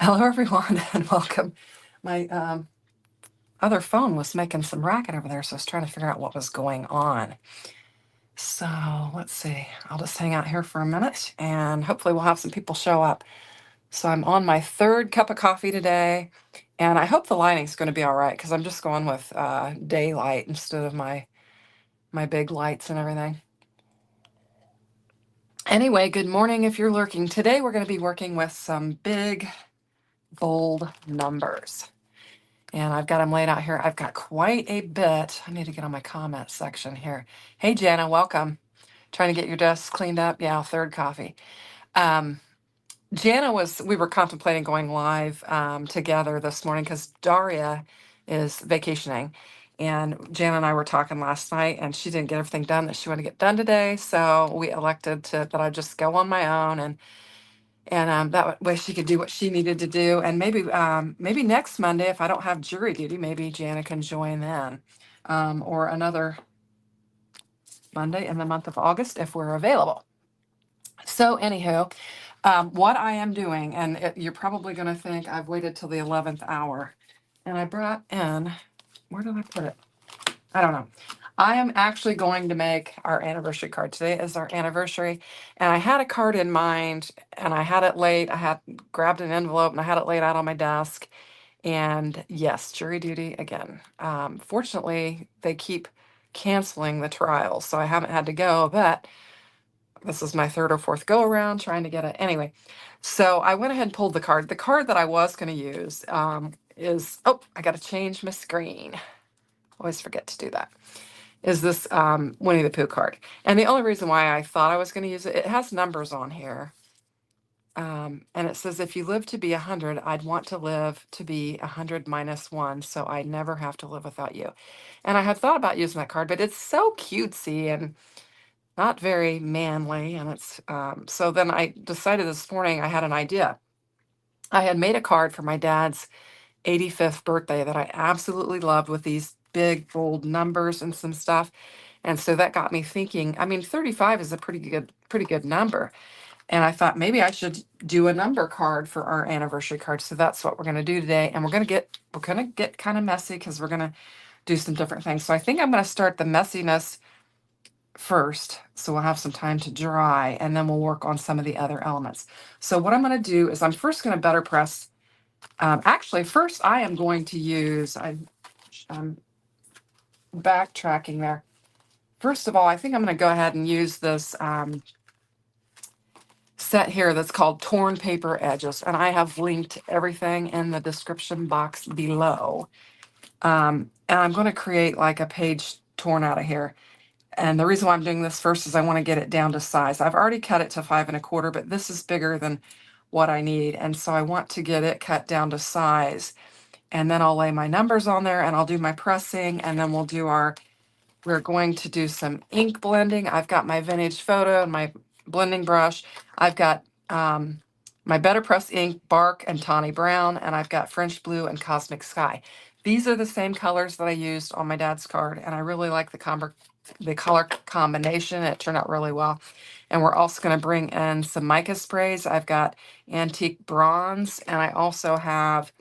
Hello, everyone, and welcome. My other phone was making some racket over there, so I was trying to figure out what was going on. So let's see. I'll just hang out here for a minute, and hopefully we'll have some people show up. So I'm on my third cup of coffee today, and I hope the lighting's going to be all right because I'm just going with daylight instead of my big lights and everything. Anyway, good morning if you're lurking. Today we're going to be working with some big, bold numbers. And I've got them laid out here. I've got quite a bit. I need to get on my comment section here. Hey, Jana, welcome. Trying to get your desk cleaned up. Yeah, third coffee. Um, we were contemplating going live together this morning because Daria is vacationing. And Jana and I were talking last night, and she didn't get everything done that she wanted to get done today. So we elected that I just go on my own and that way she could do what she needed to do. And maybe next Monday, if I don't have jury duty, maybe Jana can join then, or another Monday in the month of August if we're available. So anywho, what I am doing, and you're probably going to think I've waited till the 11th hour, and I brought in, where did I put it? I don't know. I am actually going to make our anniversary card. Today is our anniversary. And I had a card in mind and I had it laid. I had grabbed an envelope and I had it laid out on my desk. And yes, jury duty again. Fortunately, they keep canceling the trials. So I haven't had to go, but this is my third or fourth go around trying to get it. Anyway, so I went ahead and pulled the card. The card that I was going to use I got to change my screen. Always forget to do that. Is this Winnie the Pooh card. And the only reason why I thought I was going to use it, it has numbers on here. And it says, if you live to be 100, I'd want to live to be 100 minus 1, so I never have to live without you. And I had thought about using that card, but it's so cutesy and not very manly. And so then I decided this morning I had an idea. I had made a card for my dad's 85th birthday that I absolutely loved with these big, bold numbers and some stuff. And so that got me thinking, I mean, 35 is a pretty good number. And I thought maybe I should do a number card for our anniversary card. So that's what we're going to do today. And we're going to get kind of messy because we're going to do some different things. So I think I'm going to start the messiness first. So we'll have some time to dry and then we'll work on some of the other elements. So what I'm going to do is I'm first going to better press. Actually, first I am going to use, I'm backtracking there. First of all, I think I'm going to go ahead and use this set here that's called Torn Paper Edges. And I have linked everything in the description box below. And I'm going to create like a page torn out of here. And the reason why I'm doing this first is I want to get it down to size. I've already cut it to 5 1/4, but this is bigger than what I need. And so I want to get it cut down to size. And then I'll lay my numbers on there and I'll do my pressing and then we're going to do some ink blending. I've got my vintage photo and my blending brush. I've got my Better Press ink, Bark and Tawny Brown, and I've got French Blue and Cosmic Sky. These are the same colors that I used on my dad's card, and I really like the color combination. It turned out really well. And we're also going to bring in some mica sprays. I've got Antique Bronze, and I also have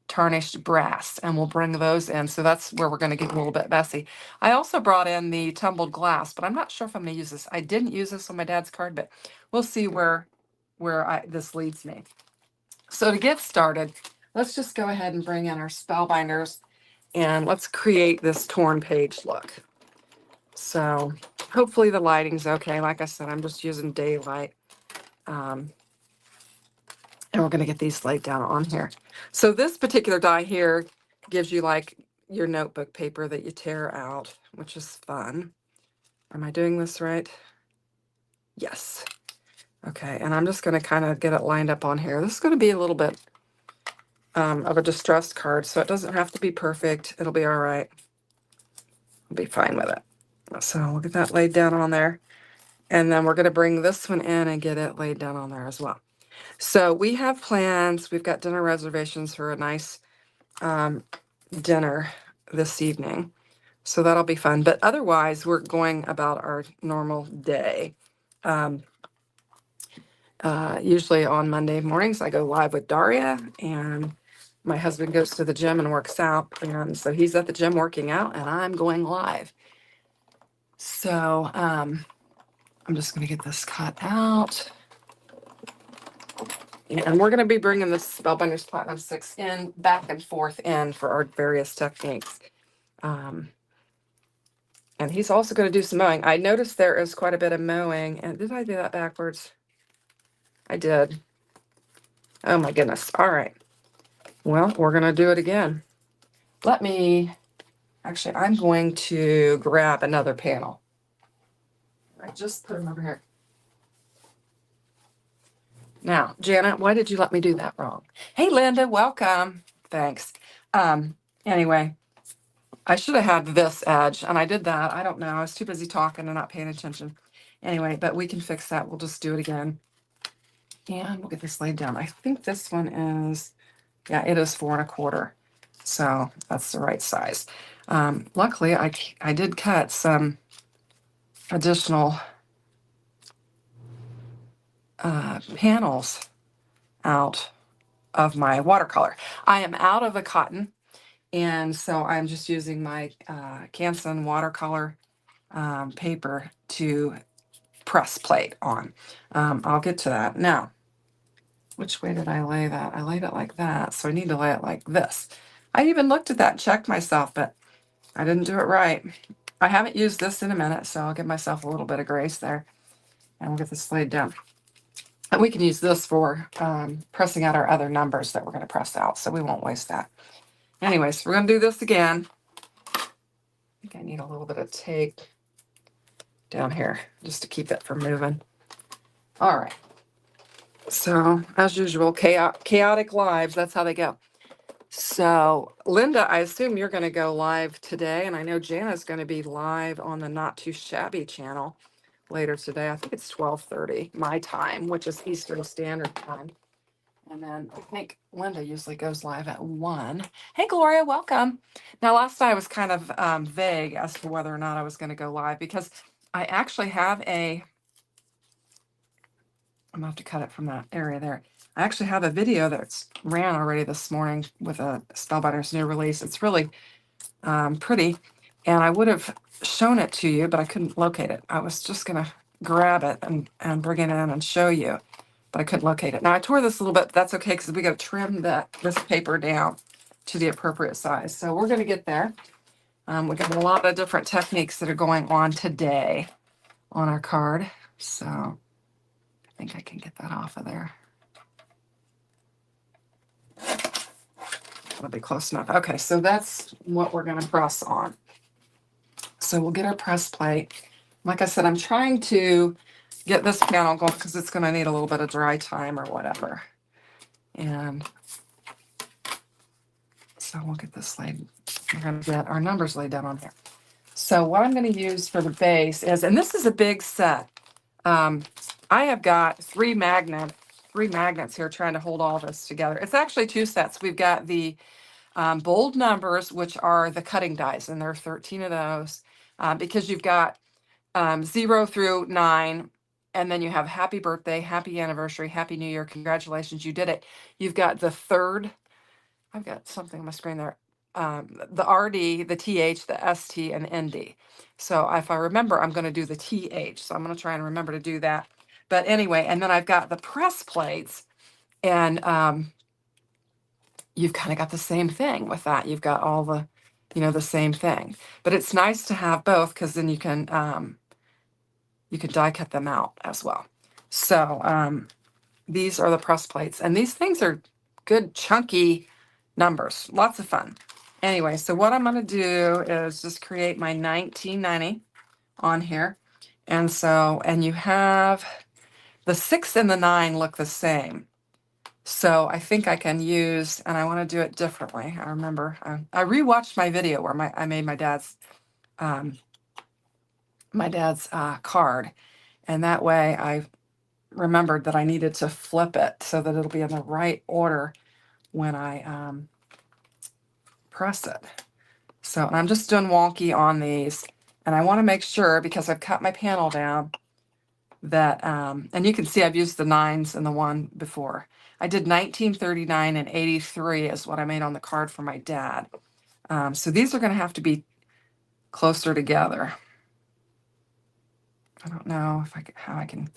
tarnished brass, and we'll bring those in. So that's where we're going to get a little bit messy. I also brought in the tumbled glass, but I'm not sure if I'm going to use this. I didn't use this on my dad's card, but we'll see where this leads me. So to get started, let's just go ahead and bring in our spellbinders and let's create this torn page look. So hopefully the lighting's okay. Like I said, I'm just using daylight. And we're going to get these laid down on here. So this particular die here gives you like your notebook paper that you tear out, which is fun. Am I doing this right? Yes. Okay, and I'm just going to kind of get it lined up on here. This is going to be a little bit of a distressed card, so it doesn't have to be perfect. It'll be all right. I'll be fine with it. So we'll get that laid down on there. And then we're going to bring this one in and get it laid down on there as well. So we have plans. We've got dinner reservations for a nice dinner this evening. So that'll be fun. But otherwise, we're going about our normal day. Usually on Monday mornings, I go live with Daria, and my husband goes to the gym and works out. And so he's at the gym working out, and I'm going live. So I'm just going to get this cut out. And we're going to be bringing this Spellbinders Platinum 6 in back and forth in for our various techniques. And he's also going to do some mowing. I noticed there is quite a bit of mowing. And did I do that backwards? I did. Oh my goodness. All right. Well, we're going to do it again. Actually, I'm going to grab another panel. I just put them over here. Now, Janet, why did you let me do that wrong? Hey, Linda, welcome. Thanks. Anyway, I should have had this edge, and I did that. I don't know. I was too busy talking and not paying attention. Anyway, but we can fix that. We'll just do it again. And we'll get this laid down. I think this one is, yeah, it is 4 1/4. So that's the right size. Luckily, I did cut some additional panels out of my watercolor. I am out of the cotton, and so I'm just using my Canson watercolor paper to press plate on. I'll get to that. Now, which way did I lay that? I laid it like that, so I need to lay it like this. I even looked at that and checked myself, but I didn't do it right. I haven't used this in a minute, so I'll give myself a little bit of grace there, and we'll get this laid down. And we can use this for pressing out our other numbers that we're going to press out, so we won't waste that. Anyways, we're going to do this again. I think I need a little bit of tape down here just to keep it from moving. All right. So, as usual, chaotic lives, that's how they go. So, Linda, I assume you're going to go live today, and I know Jana's going to be live on the Not Too Shabby channel later today. I think it's 12:30 my time, which is Eastern Standard Time. And then I think Linda usually goes live at 1. Hey, Gloria, welcome. Now, last night I was kind of vague as to whether or not I was going to go live because I actually have I'm going to have to cut it from that area there. I actually have a video that's ran already this morning with a Spellbinders new release. It's really pretty. And I would have shown it to you, but I couldn't locate it. I was just going to grab it and bring it in and show you, but I couldn't locate it. Now I tore this a little bit, but that's okay because we got to trim this paper down to the appropriate size. So we're going to get there. We got a lot of different techniques that are going on today on our card. So I think I can get that off of there. That'll be close enough. Okay, so that's what we're going to press on. So we'll get our press plate. Like I said, I'm trying to get this panel going because it's going to need a little bit of dry time or whatever. And so we'll get this laid. We're going to get our numbers laid down on here. So what I'm going to use for the base is, and this is a big set. I have got three magnets here trying to hold all this together. It's actually 2 sets. We've got the bold numbers, which are the cutting dies, and there are 13 of those because you've got 0 through 9, and then you have happy birthday, happy anniversary, happy new year, congratulations, you did it. You've got the third, I've got something on my screen there, the RD, the TH, the ST, and ND. So if I remember, I'm going to do the TH, so I'm going to try and remember to do that. But anyway, and then I've got the press plates, and you've kind of got the same thing with that. You've got all the, the same thing. But it's nice to have both because then you can die cut them out as well. So these are the press plates, and these things are good chunky numbers, lots of fun. Anyway, so what I'm going to do is just create my 1990 on here. And so, and you have the 6 and the 9 look the same. So I think I can use, and I want to do it differently. I remember I rewatched my video where I made my dad's card, and that way I remembered that I needed to flip it so that it'll be in the right order when I press it. So, and I'm just doing wonky on these, and I want to make sure, because I've cut my panel down, that, and you can see I've used the 9s in the one before. I did 1939 and 83 is what I made on the card for my dad. So these are going to have to be closer together. I don't know if how I can,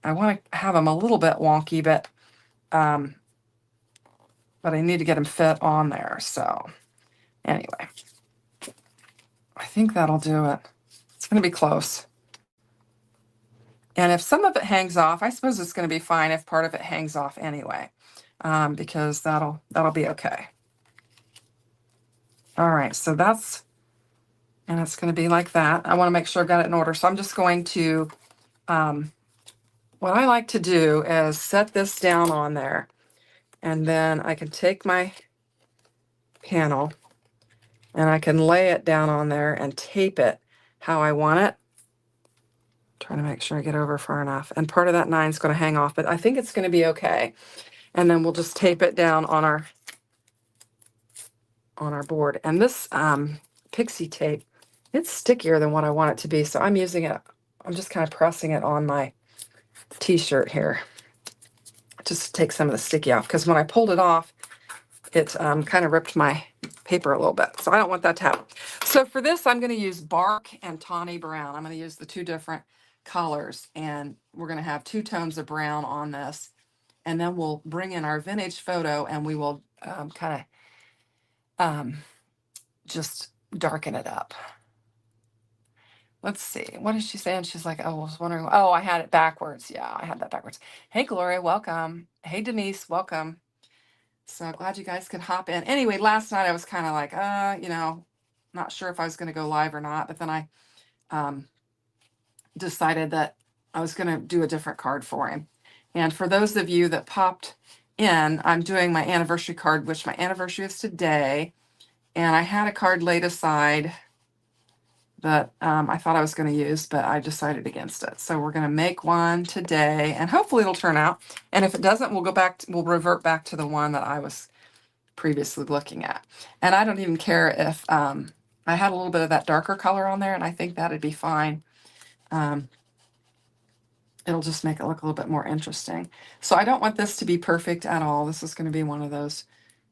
I want to have them a little bit wonky, but I need to get them fit on there. So anyway, I think that'll do it. It's going to be close. And if some of it hangs off, I suppose it's going to be fine if part of it hangs off anyway, because that'll be okay. All right, so and it's going to be like that. I want to make sure I've got it in order. So I'm just going to, what I like to do is set this down on there, and then I can take my panel and I can lay it down on there and tape it how I want it. Trying to make sure I get over far enough. And part of that 9 is going to hang off, but I think it's going to be okay. And then we'll just tape it down on our board. And this pixie tape, it's stickier than what I want it to be. So I'm using it, I'm just kind of pressing it on my t-shirt here just to take some of the sticky off, because when I pulled it off, it kind of ripped my paper a little bit. So I don't want that to happen. So for this, I'm going to use bark and tawny brown. I'm going to use the 2 different colors, and we're going to have 2 tones of brown on this. And then we'll bring in our vintage photo and we will kind of just darken it up. Let's see. What is she saying? She's like, oh, I was wondering. Oh, I had it backwards. Yeah, I had that backwards. Hey, Gloria, welcome. Hey, Denise, welcome. So glad you guys could hop in. Anyway, last night I was kind of like, not sure if I was going to go live or not. But then I decided that I was going to do a different card for him. And for those of you that popped in, I'm doing my anniversary card, which my anniversary is today. And I had a card laid aside that I thought I was going to use, but I decided against it. So we're going to make one today, and hopefully it'll turn out. And if it doesn't, we'll revert back to the one that I was previously looking at. And I don't even care if I had a little bit of that darker color on there, and I think that'd be fine. It'll just make it look a little bit more interesting. So I don't want this to be perfect at all. This is going to be one of those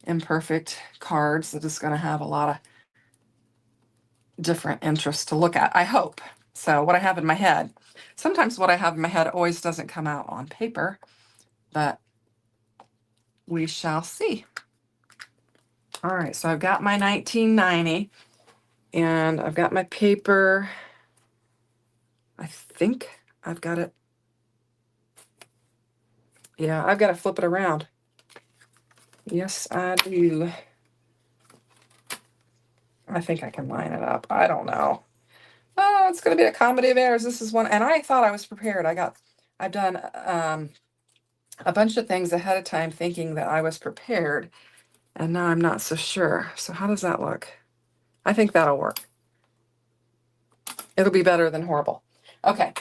imperfect cards that is going to have a lot of different interests to look at, I hope. So what I have in my head, sometimes what I have in my head always doesn't come out on paper, but we shall see. All right, so I've got my 1990 and I've got my paper. I think I've got it. Yeah, I've got to flip it around. Yes, I do. I think I can line it up. I don't know. Oh, it's going to be a comedy of errors. This is one, and I thought I was prepared. I've done a bunch of things ahead of time thinking that I was prepared, and now I'm not so sure. So how does that look? I think that'll work. It'll be better than horrible. Okay,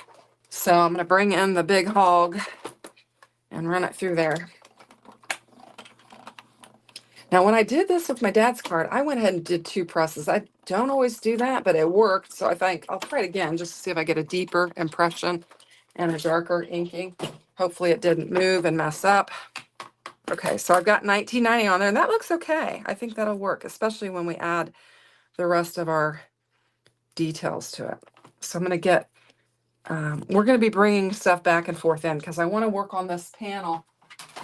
so I'm going to bring in the big hog and run it through there. Now, when I did this with my dad's card, I went ahead and did 2 presses. I don't always do that, but it worked. So I think I'll try it again just to see if I get a deeper impression and a darker inking. Hopefully it didn't move and mess up. Okay, so I've got 1990 on there, and that looks okay. I think that'll work, especially when we add the rest of our details to it. So I'm going to get, we're going to be bringing stuff back and forth in because I want to work on this panel.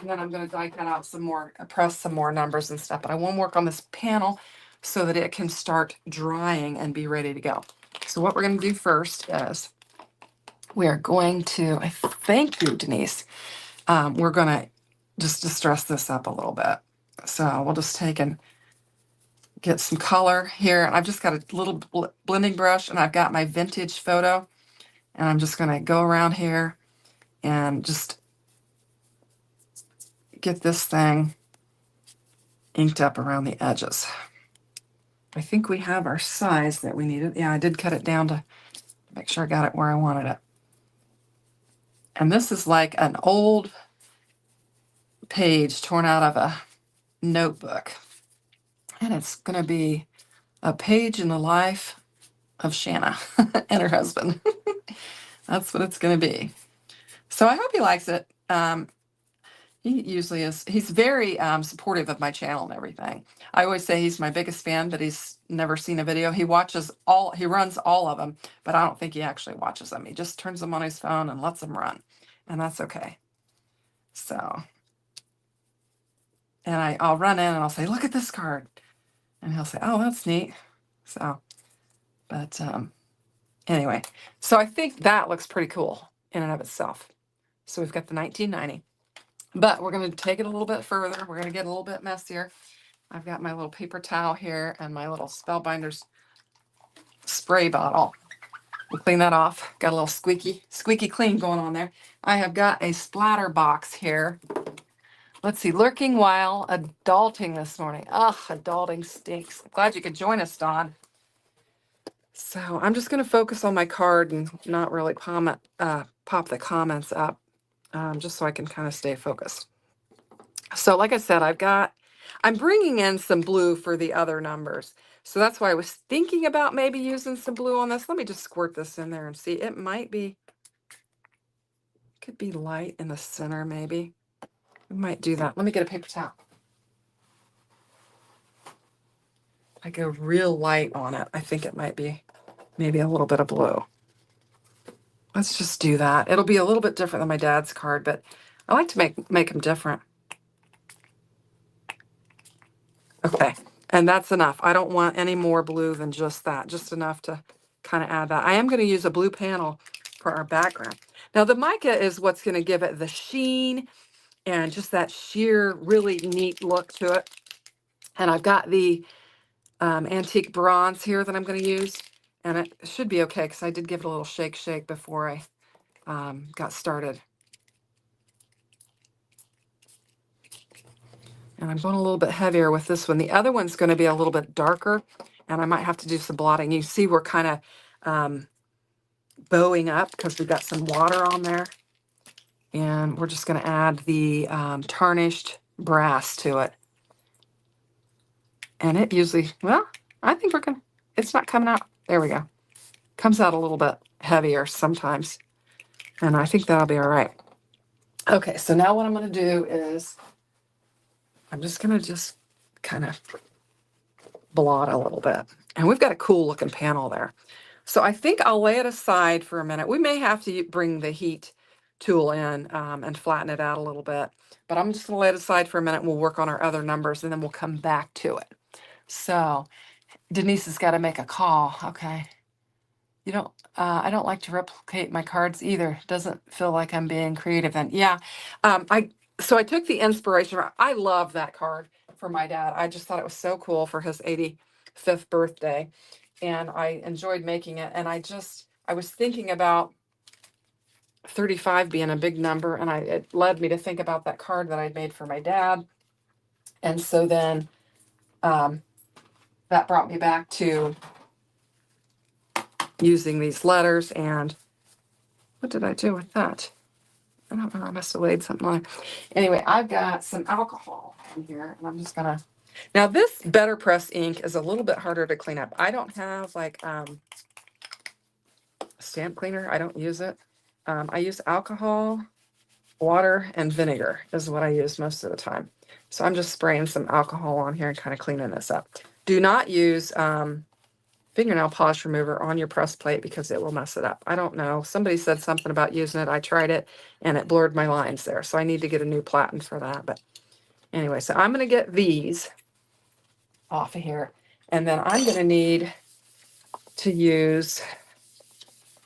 And then I'm going to die cut out some more, press some more numbers and stuff. But I want to work on this panel so that it can start drying and be ready to go. So what we're going to do first is we are going to, thank you, Denise. We're going to just distress this up a little bit. So we'll just take and get some color here. I've just got a little blending brush, and I've got my vintage photo. And I'm just going to go around here and just get this thing inked up around the edges. I think we have our size that we needed. Yeah, I did cut it down to make sure I got it where I wanted it. And this is like an old page torn out of a notebook. And it's going to be a page in the life of Shanna and her husband. That's what it's going to be. So I hope he likes it. He usually is. He's very supportive of my channel and everything. I always say he's my biggest fan, but he's never seen a video. He runs all of them, but I don't think he actually watches them. He just turns them on his phone and lets them run, and that's okay. So, and I'll run in and I'll say, look at this card. And he'll say, oh, that's neat. So, but anyway, so I think that looks pretty cool in and of itself. So we've got the 1990. But we're going to take it a little bit further. We're going to get a little bit messier. I've got my little paper towel here and my little Spellbinders spray bottle. We'll clean that off. Got a little squeaky clean going on there. I have got a splatter box here. Let's see, lurking while adulting this morning. Ugh, adulting stinks. Glad you could join us, Dawn. So I'm just going to focus on my card and not really pop the comments up, just so I can kind of stay focused. So like I said, I'm bringing in some blue for the other numbers. So that's why I was thinking about maybe using some blue on this. Let me just squirt this in there and see. It could be light in the center maybe. We might do that. Let me get a paper towel. I go real light on it. I think it might be maybe a little bit of blue. Let's just do that. It'll be a little bit different than my dad's card, but I like to make them different. Okay, and that's enough. I don't want any more blue than just that, just enough to kind of add that. I am going to use a blue panel for our background. Now the mica is what's going to give it the sheen and just that sheer, really neat look to it. And I've got the antique bronze here that I'm going to use, and it should be okay because I did give it a little shake before I got started. And I'm going a little bit heavier with this one. The other one's going to be a little bit darker, and I might have to do some blotting. You see we're kind of bowing up because we've got some water on there. And we're just going to add the tarnished brass to it. And it usually, well, I think it's not coming out. There we go. Comes out a little bit heavier sometimes. And I think that'll be all right. Okay, so now what I'm going to do is I'm just going to just kind of blot a little bit. And we've got a cool looking panel there. So I think I'll lay it aside for a minute. We may have to bring the heat tool in and flatten it out a little bit. But I'm just going to lay it aside for a minute. And we'll work on our other numbers, and then we'll come back to it. So Denise has got to make a call. Okay. I don't like to replicate my cards either. Doesn't feel like I'm being creative then. Yeah. So I took the inspiration. I love that card for my dad. I just thought it was so cool for his 85th birthday. And I enjoyed making it. And I was thinking about 35 being a big number. And it led me to think about that card that I'd made for my dad. And so then that brought me back to using these letters. And what did I do with that? I don't know. I must have laid something on. Anyway, I've got some alcohol in here, and I'm just gonna. Now this Better Press ink is a little bit harder to clean up. I don't have like a stamp cleaner. I don't use it. I use alcohol, water, and vinegar is what I use most of the time. So I'm just spraying some alcohol on here and kind of cleaning this up. Do not use fingernail polish remover on your press plate because it will mess it up. I don't know. Somebody said something about using it. I tried it and it blurred my lines there. So I need to get a new platen for that. But anyway, so I'm going to get these off of here. And then I'm going to need to use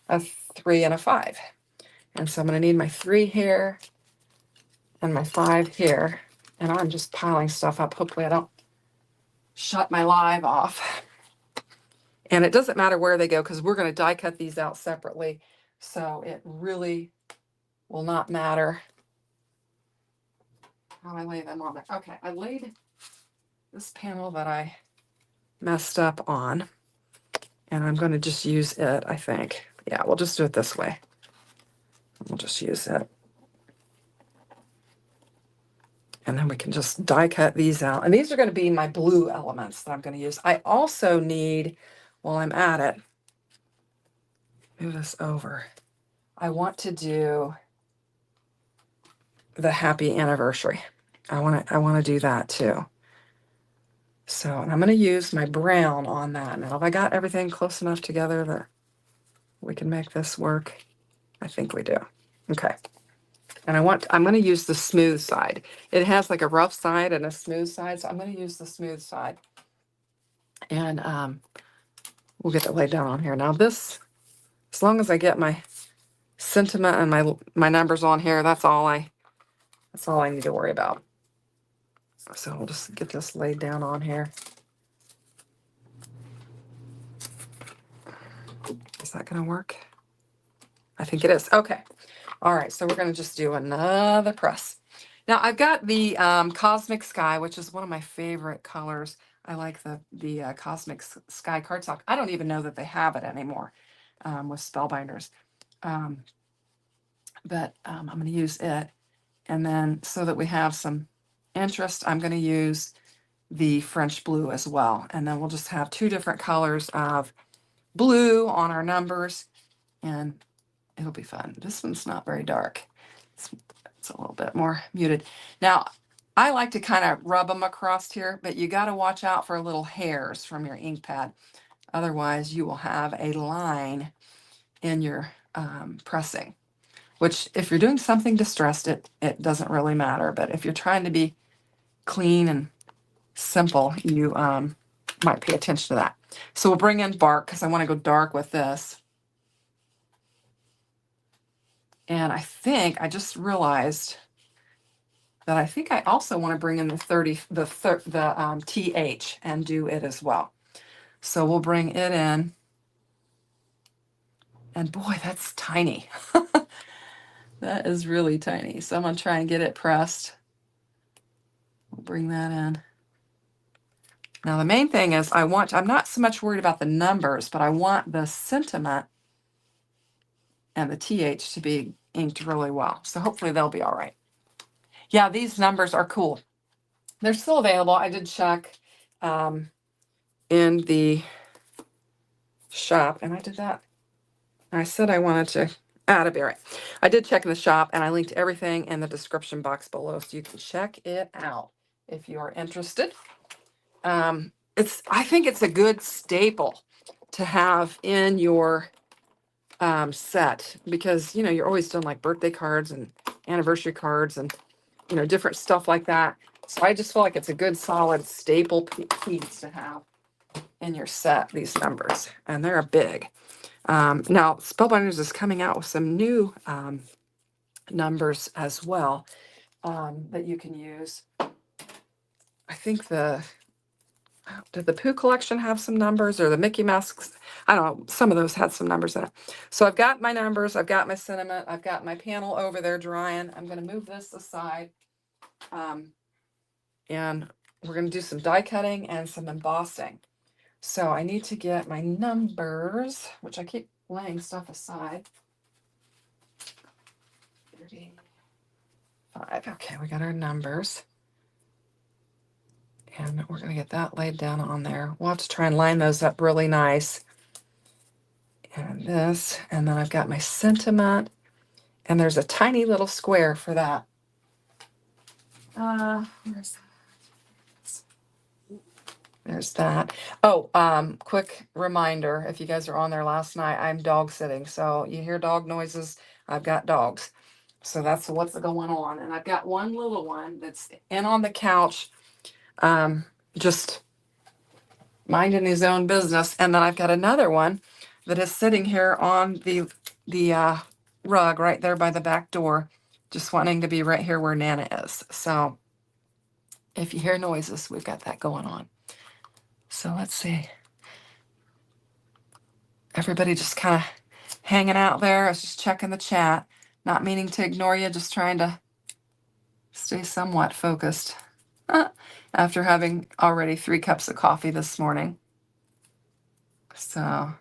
a 3 and a 5. And so I'm going to need my 3 here and my 5 here. And I'm just piling stuff up. Hopefully I don't shut my live off. And it doesn't matter where they go because we're going to die cut these out separately. So it really will not matter how I lay them on there. Okay, I laid this panel that I messed up on. And I'm going to just use it, I think. Yeah, we'll just do it this way. We'll just use it. And then we can just die cut these out. And these are going to be my blue elements that I'm going to use. I also need, while I'm at it, move this over. I want to do the happy anniversary. I want to do that too. So, and I'm going to use my brown on that. Now, have I got everything close enough together that we can make this work? I think we do. Okay. And I'm going to use the smooth side. It has like a rough side and a smooth side, so I'm going to use the smooth side. And we'll get that laid down on here. Now this, as long as I get my sentiment and my numbers on here, that's all I need to worry about. So we'll just get this laid down on here. Is that going to work? I think it is. Okay. All right. So we're going to just do another press. Now I've got the Cosmic Sky, which is one of my favorite colors. I like the Cosmic Sky cardstock. I don't even know that they have it anymore with Spellbinders. But I'm going to use it. And then so that we have some interest, I'm going to use the French blue as well. And then we'll just have two different colors of blue on our numbers, and it'll be fun. This one's not very dark. It's a little bit more muted. Now, I like to kind of rub them across here, but you got to watch out for little hairs from your ink pad. Otherwise, you will have a line in your pressing, which if you're doing something distressed, it doesn't really matter. But if you're trying to be clean and simple, you might pay attention to that. So we'll bring in bark because I want to go dark with this. And I think I just realized that I think I also want to bring in the TH and do it as well. So we'll bring it in. And boy, that's tiny. That is really tiny. So I'm going to try and get it pressed. We'll bring that in. Now the main thing is I'm not so much worried about the numbers, but I want the sentiment and the TH to be inked really well. So hopefully they'll be all right. Yeah, these numbers are cool. They're still available. I did check in the shop, and I did that. I said I wanted to add a be right. I did check in the shop, and I linked everything in the description box below, so you can check it out if you are interested. I think it's a good staple to have in your set, because you're always doing like birthday cards and anniversary cards and different stuff like that. So I just feel like it's a good solid staple piece to have in your set, these numbers, and they're big. Now Spellbinders is coming out with some new numbers as well that you can use. I think did the Pooh collection have some numbers, or the Mickey Mouse? I don't know. Some of those had some numbers in it. So I've got my numbers. I've got my sentiment. I've got my panel over there drying. I'm going to move this aside. And we're going to do some die cutting and some embossing. So I need to get my numbers, which I keep laying stuff aside. 35. Okay, we got our numbers. And we're going to get that laid down on there. We'll have to try and line those up really nice. And this, and then I've got my sentiment, and there's a tiny little square for that. Where's that? There's that. Oh, quick reminder, if you guys are on there last night, I'm dog sitting. So you hear dog noises, I've got dogs. So that's what's going on. And I've got one little one that's in on the couch, just minding his own business. And then I've got another one that is sitting here on the rug right there by the back door, just wanting to be right here where Nana is. So if you hear noises, we've got that going on. So let's see. Everybody just kind of hanging out there. I was just checking the chat, not meaning to ignore you, just trying to stay somewhat focused after having already 3 cups of coffee this morning. So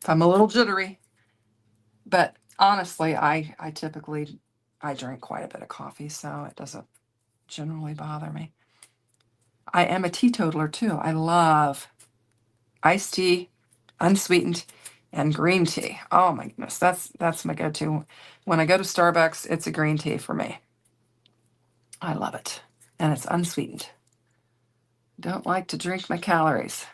if I'm a little jittery, but honestly, I typically drink quite a bit of coffee, so it doesn't generally bother me. I am a teetotaler too. I love iced tea, unsweetened, and green tea. Oh my goodness, that's my go-to. When I go to Starbucks, it's a green tea for me. I love it. And it's unsweetened. Don't like to drink my calories.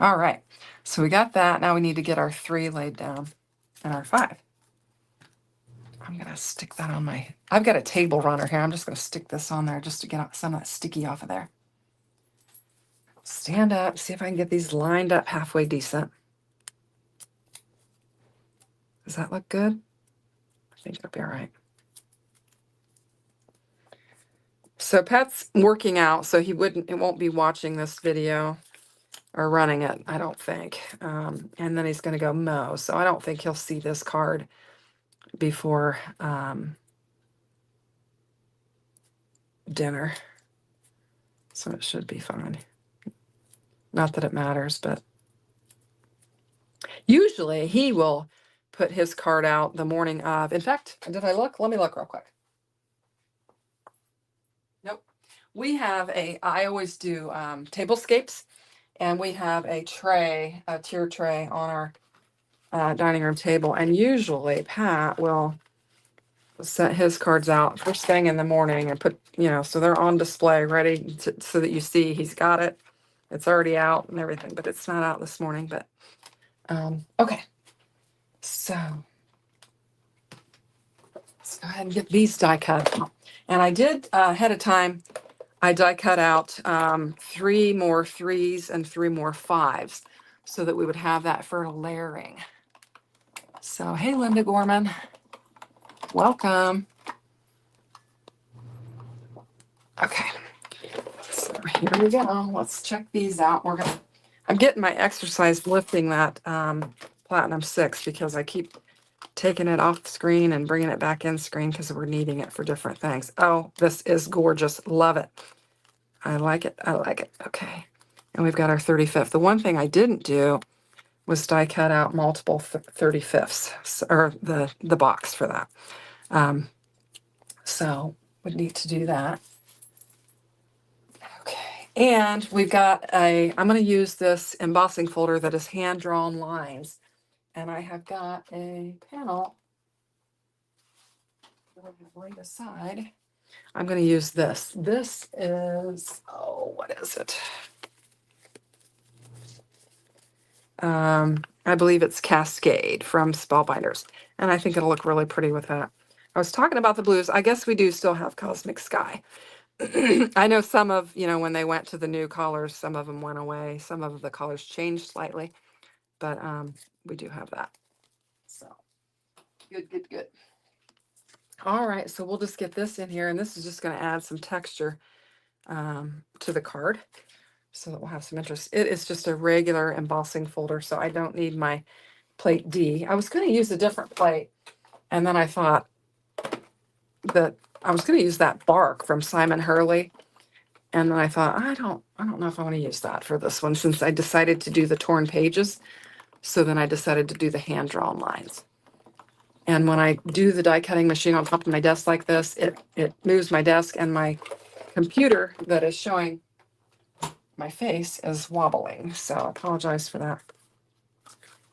All right, so we got that. Now we need to get our 3 laid down and our 5. I'm gonna stick that on I've got a table runner here. I'm just gonna stick this on there just to get some of that sticky off of there. Stand up, see if I can get these lined up halfway decent. Does that look good? I think it'll be all right. So Pat's working out, so it won't be watching this video or running it, I don't think. And then he's gonna go mow, so I don't think he'll see this card before dinner. So it should be fine. Not that it matters, but usually he will put his card out the morning of. In fact, did I look? Let me look real quick. Nope. We have I always do tablescapes, and we have a tray, a tier tray on our dining room table. And usually Pat will set his cards out first thing in the morning and put, so they're on display ready so that you see he's got it. It's already out and everything, but it's not out this morning. But okay. So let's go ahead and get these die cut. And I did ahead of time, I die cut out 3 more 3s and 3 more 5s so that we would have that for layering. So, hey, Linda Gorman, welcome. Okay, so here we go. Let's check these out. I'm getting my exercise lifting that Platinum 6 because I keep taking it off the screen and bringing it back in screen because we're needing it for different things. Oh, this is gorgeous. Love it. I like it. I like it. Okay. And we've got our 35th. The one thing I didn't do was die cut out multiple 35ths, or the box for that. So we need to do that. Okay. And we've got I'm going to use this embossing folder that is hand-drawn lines. And I have got a panel that I have laid aside. I'm going to use this. This is, what is it? I believe it's Cascade from Spellbinders. And I think it'll look really pretty with that. I was talking about the blues. I guess we do still have Cosmic Sky. I know some of, when they went to the new colors, some of them went away. Some of the colors changed slightly. But we do have that. So good, good, good. All right, so we'll just get this in here. And this is just going to add some texture to the card so that we'll have some interest. It is just a regular embossing folder, so I don't need my plate D. I was going to use a different plate, and then I thought that I was going to use that bark from Simon Hurley, and then I thought I don't know if I want to use that for this one since I decided to do the torn pages. So then I decided to do the hand-drawn lines. And when I do the die cutting machine on top of my desk like this, it moves my desk, and my computer that is showing my face is wobbling. So I apologize for that.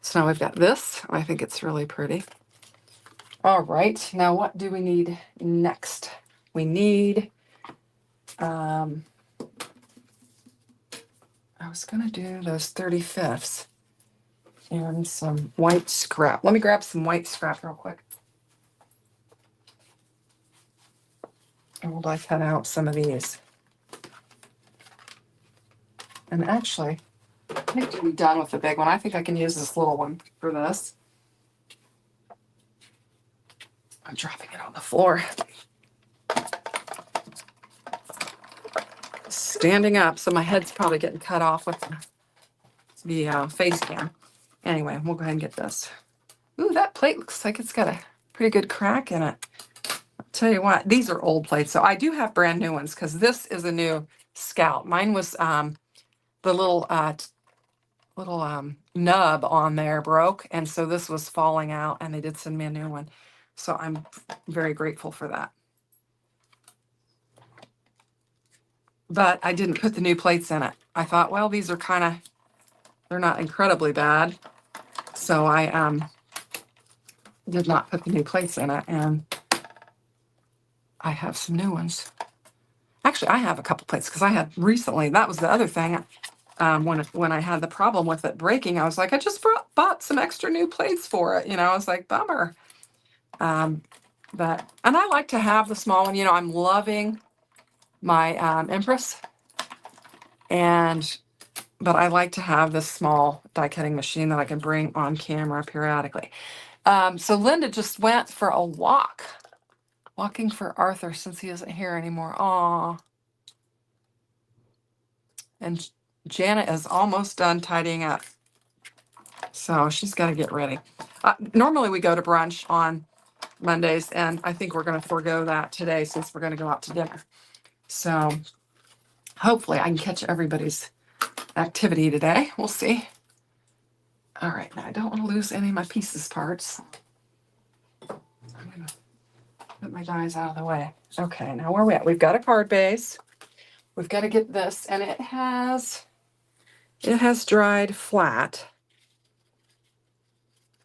So now we've got this. I think it's really pretty. All right, now what do we need next? We need, I was gonna do those 35ths and some white scrap. Let me grab some white scrap real quick. And we'll die cut out some of these. And actually, I think to be done with the big one, I think I can use this little one for this. I'm dropping it on the floor. Standing up, so my head's probably getting cut off with the face cam. Anyway, we'll go ahead and get this. Ooh, that plate looks like it's got a pretty good crack in it. I'll tell you what, these are old plates, so I do have brand new ones because this is a new Scout. Mine was the little nub on there broke, and so this was falling out, and they did send me a new one. So I'm very grateful for that. But I didn't put the new plates in it. I thought, well, these are they're not incredibly bad. So I did not put the new plates in it. And I have some new ones. Actually, I have a couple plates because I had recently, that was the other thing. When I had the problem with it breaking, I was like, I just bought some extra new plates for it. I was like, bummer. And I like to have the small one. I'm loving my Empress, but I like to have this small die cutting machine that I can bring on camera periodically. So Linda just went for a walk, walking for Arthur since he isn't here anymore. Aw. And Janet is almost done tidying up. So she's got to get ready. Normally we go to brunch on Mondays, and I think we're going to forego that today since we're going to go out to dinner. So hopefully I can catch everybody's activity today. We'll see. All right, now I don't want to lose any of my pieces parts. I'm going to put my dies out of the way. Okay, now where are we at? We've got a card base. We've got to get this, and it has dried flat.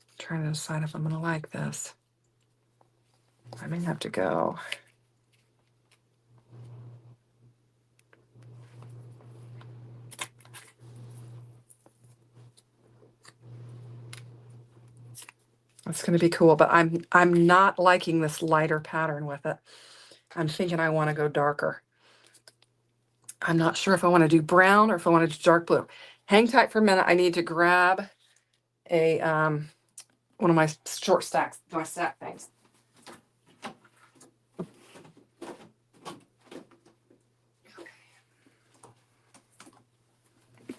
I'm trying to decide if I'm going to like this. I may have to go. It's going to be cool, but I'm not liking this lighter pattern with it. I'm thinking I want to go darker. I'm not sure if I want to do brown or if I want to do dark blue. Hang tight for a minute. I need to grab a one of my short stacks, my stack things.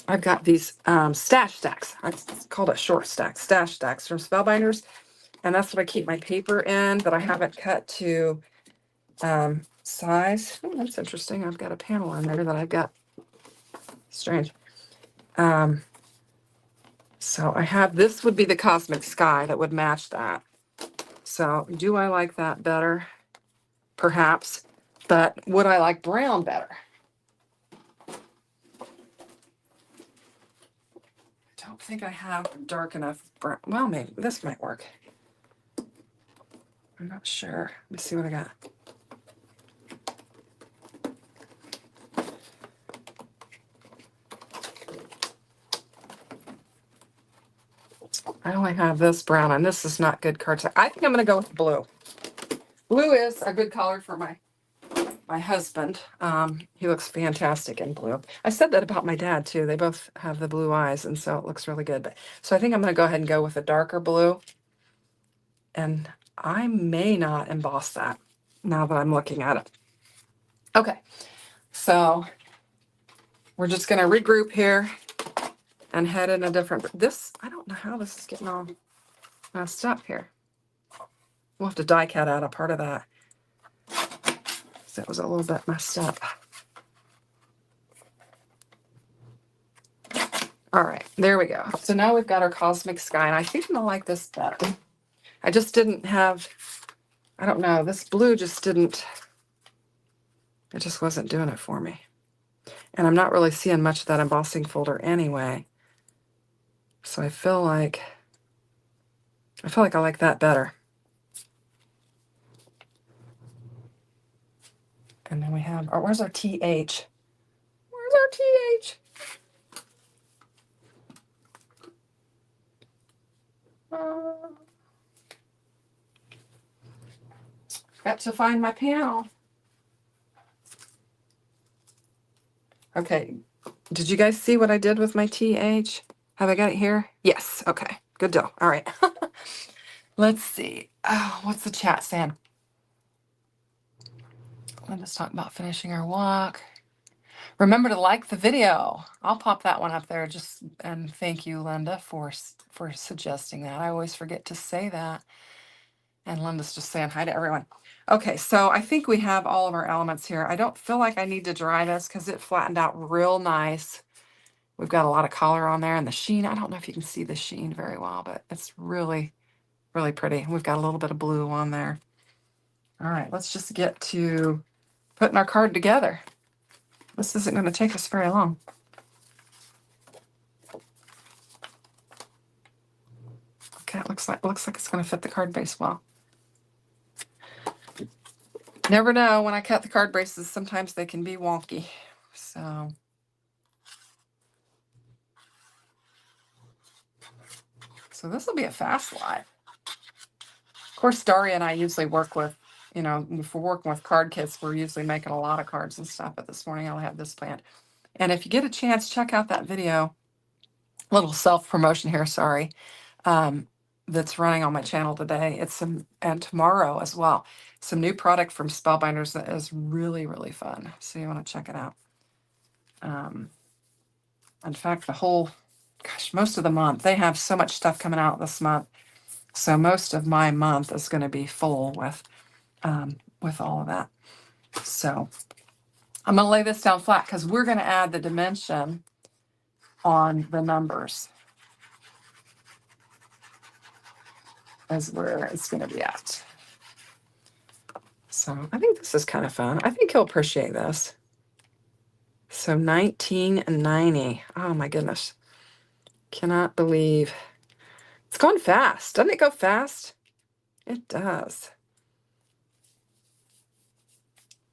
I've got these stash stacks. I called it short stacks, stash stacks from Spellbinders. And that's what I keep my paper in that I haven't cut to size. Oh, that's interesting. I've got a panel in there that I've got. Strange. So I have, this would be the Cosmic Sky that would match that. So do I like that better? Perhaps. But would I like brown better? I don't think I have dark enough brown. Well, maybe this might work. I'm not sure. Let me see what I got. I only have this brown, and this is not good cardstock. I think I'm going to go with blue. Blue is a good color for my husband. He looks fantastic in blue. I said that about my dad too. They both have the blue eyes, and so it looks really good. But so I think I'm going to go ahead and go with a darker blue. And I may not emboss that now that I'm looking at it. Okay, so we're just going to regroup here and head in a different. This, I don't know how this is getting all messed up here. We'll have to die cut out a part of that. So it was a little bit messed up. All right, there we go. So now we've got our Cosmic Sky, and I think I'm gonna like this better. I just didn't have, I don't know, this blue just didn't, it just wasn't doing it for me. And I'm not really seeing much of that embossing folder anyway. So I feel like I like that better. And then we have, oh, where's our TH? Where's our TH? Got to find my panel. Okay, did you guys see what I did with my TH? Have I got it here? Yes, okay, good deal. All right. Let's see. Oh, what's the chat saying? Linda's talking about finishing our walk. Remember to like the video. I'll pop that one up there just, and thank you, Linda, for suggesting that. I always forget to say that. And Linda's just saying hi to everyone. Okay, so I think we have all of our elements here. I don't feel like I need to dry this because it flattened out real nice. We've got a lot of color on there, and the sheen, I don't know if you can see the sheen very well, but it's really, really pretty. We've got a little bit of blue on there. All right, let's just get to putting our card together. This isn't going to take us very long. Okay, it looks like it's going to fit the card base well. Never know, when I cut the card braces, sometimes they can be wonky. So this will be a fast slide. Of course, Daria and I usually work with, if we're working with card kits, we're usually making a lot of cards and stuff. But this morning I'll have this planned. And if you get a chance, check out that video, little self-promotion here, sorry, that's running on my channel today. It's and tomorrow as well. Some new product from Spellbinders that is really, really fun. So you want to check it out. In fact, most of the month, they have so much stuff coming out this month. So most of my month is going to be full with all of that. So I'm going to lay this down flat because we're going to add the dimension on the numbers as where it's going to be at. So I think this is kind of fun. I think he'll appreciate this. So 1990. Oh my goodness. Cannot believe. It's going fast. Doesn't it go fast? It does.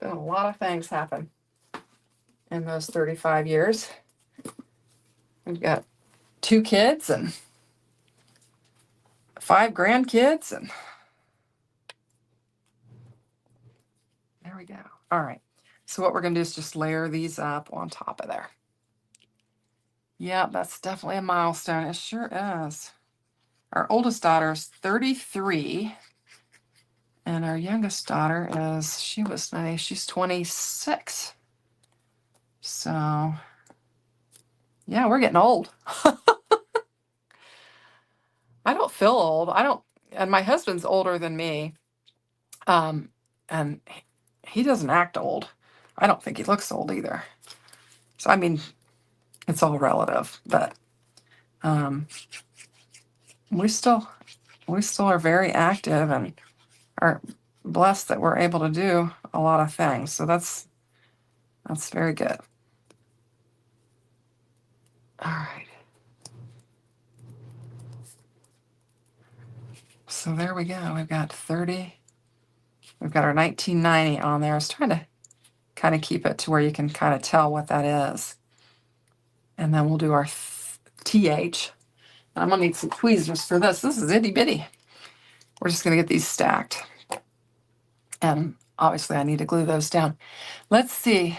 Been a lot of things happen in those 35 years. We've got 2 kids and 5 grandkids, and there we go. All right. So what we're going to do is just layer these up on top of there. Yeah, that's definitely a milestone. It sure is. Our oldest daughter's 33, and our youngest daughter she's 26. So, yeah, we're getting old. I don't feel old. And my husband's older than me. And he doesn't act old. I don't think he looks old either. So, I mean, it's all relative, but we still are very active and are blessed that we're able to do a lot of things. So that's very good. All right. So there we go. We've got 30. We've got our 1990 on there. I was trying to kind of keep it to where you can kind of tell what that is. And then we'll do our TH. I'm going to need some tweezers for this. This is itty bitty. We're just going to get these stacked. And obviously I need to glue those down. Let's see.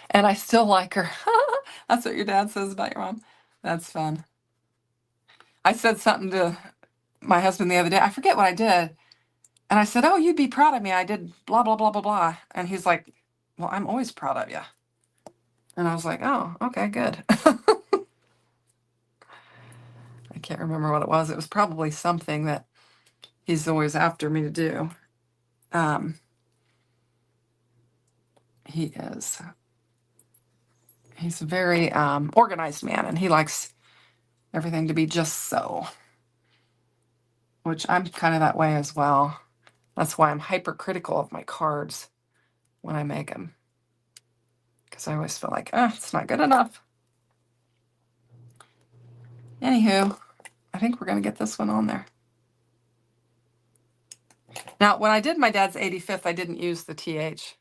And I still like her. That's what your dad says about your mom. That's fun. I said something to my husband the other day. I forget what I did. And I said, oh, you'd be proud of me. I did blah, blah, blah, blah, blah. And he's like, well, I'm always proud of you. And I was like, oh, okay, good. I can't remember what it was. It was probably something that he's always after me to do. He's a very organized man, and he likes everything to be just so, which I'm kind of that way as well. That's why I'm hypercritical of my cards when I make them, because I always feel like, it's not good enough. Anywho, I think we're going to get this one on there. Now, when I did my dad's 85th, I didn't use the TH,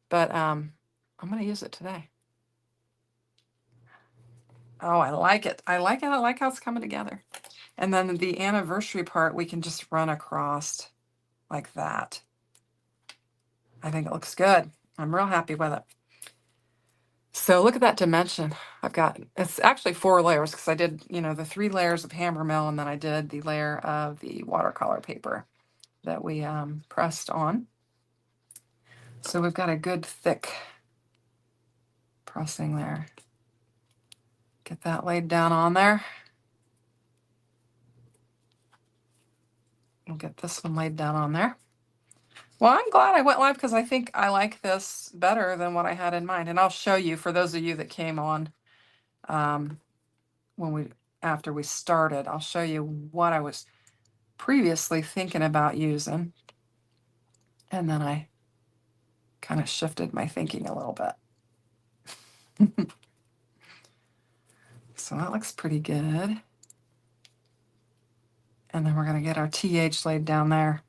but I'm going to use it today. Oh, I like it. I like it. I like how it's coming together. And then the anniversary part, we can just run across like that. I think it looks good. I'm real happy with it. So look at that dimension. It's actually 4 layers because I did, the 3 layers of hammer mill, and then I did the layer of the watercolor paper that we pressed on. So we've got a good thick pressing there. Get that laid down on there. We'll get this one laid down on there. Well, I'm glad I went live because I think I like this better than what I had in mind. And I'll show you, for those of you that came on after we started, I'll show you what I was previously thinking about using. And then I kind of shifted my thinking a little bit. So that looks pretty good. And then we're going to get our TH laid down there.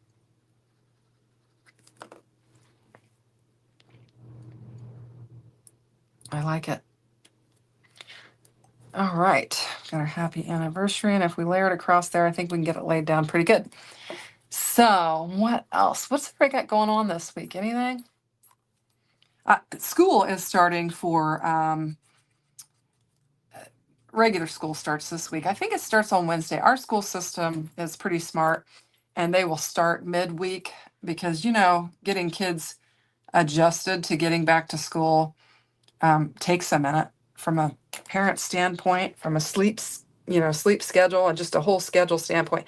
I like it. All right, got our happy anniversary, and if we layer it across there, I think we can get it laid down pretty good. So what else? What's everybody got going on this week? Anything? School is starting for regular school starts this week. I think it starts on Wednesday. Our school system is pretty smart, and they will start midweek because, getting kids adjusted to getting back to school takes a minute from a parent standpoint, from a sleep schedule, and just a whole schedule standpoint.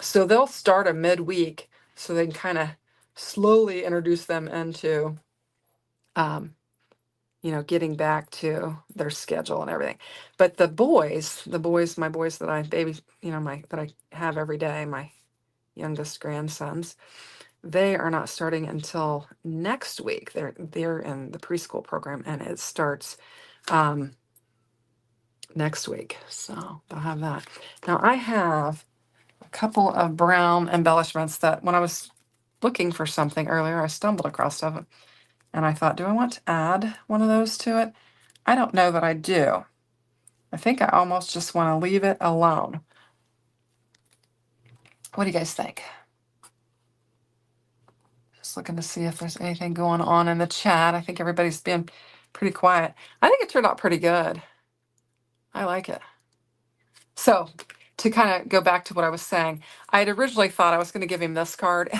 So they'll start a midweek so they can kind of slowly introduce them into um, getting back to their schedule and everything. But my boys that I baby, that I have every day, my youngest grandsons, they are not starting until next week. They're in the preschool program, and it starts um, next week. So they'll have that. Now I have a couple of brown embellishments that when I was looking for something earlier, I stumbled across them, and I thought, do I want to add one of those to it? I don't know that I do. I think I almost just want to leave it alone. What do you guys think? Just looking to see if there's anything going on in the chat. I think everybody's been pretty quiet. I think it turned out pretty good. I like it. So to kind of go back to what I was saying, I had originally thought I was going to give him this card.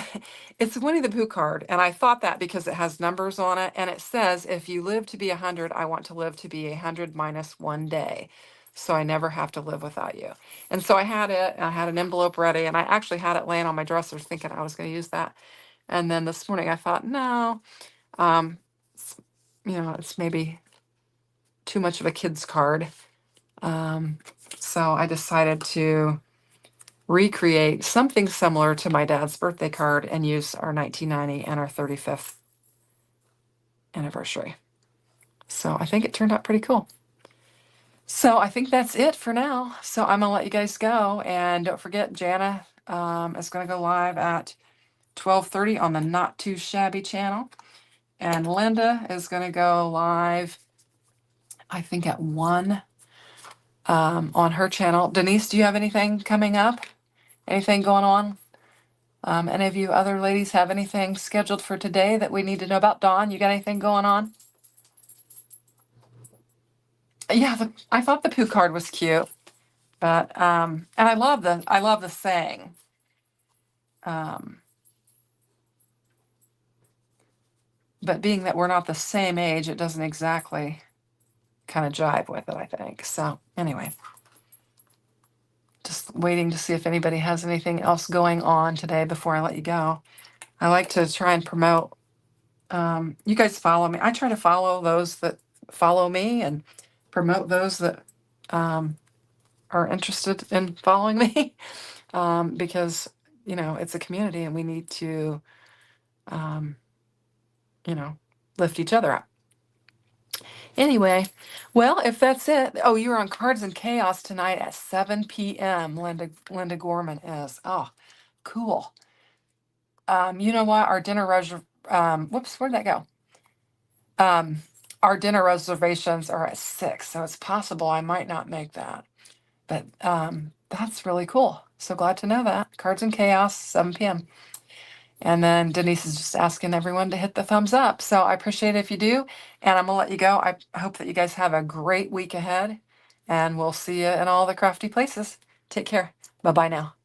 It's a Winnie the Pooh card, and I thought that because it has numbers on it, and it says, if you live to be 100, I want to live to be 100 minus 1 day, so I never have to live without you. And so I had it, and I had an envelope ready, and I actually had it laying on my dresser thinking I was going to use that. And then this morning I thought, no, um, it's, it's maybe too much of a kid's card. So I decided to recreate something similar to my dad's birthday card and use our 1990 and our 35th anniversary. So I think it turned out pretty cool. So I think that's it for now. So I'm gonna let you guys go, and don't forget, Jana is gonna go live at 12:30 on the Not Too Shabby channel, and Linda is gonna go live, I think, at 1 on her channel. Denise, do you have anything coming up? Anything going on? Any of you other ladies have anything scheduled for today that we need to know about? Dawn, you got anything going on? Yeah, I thought the Pooh card was cute, but and I love the saying. But being that we're not the same age, it doesn't exactly kind of jive with it, I think. So anyway, just waiting to see if anybody has anything else going on today before I let you go. I like to try and promote. You guys follow me. I try to follow those that follow me and promote those that are interested in following me because, it's a community and we need to, um, lift each other up. Anyway, well, if that's it. Oh, you're on Cards and Chaos tonight at 7 p.m. Linda Gorman is. Oh, cool. You know what? Our dinner whoops, where'd that go? Our dinner reservations are at 6, so it's possible I might not make that. But that's really cool. So glad to know that. Cards and Chaos, 7 p.m. And then Denise is just asking everyone to hit the thumbs up. So I appreciate it if you do. And I'm going to let you go. I hope that you guys have a great week ahead. And we'll see you in all the crafty places. Take care. Bye-bye now.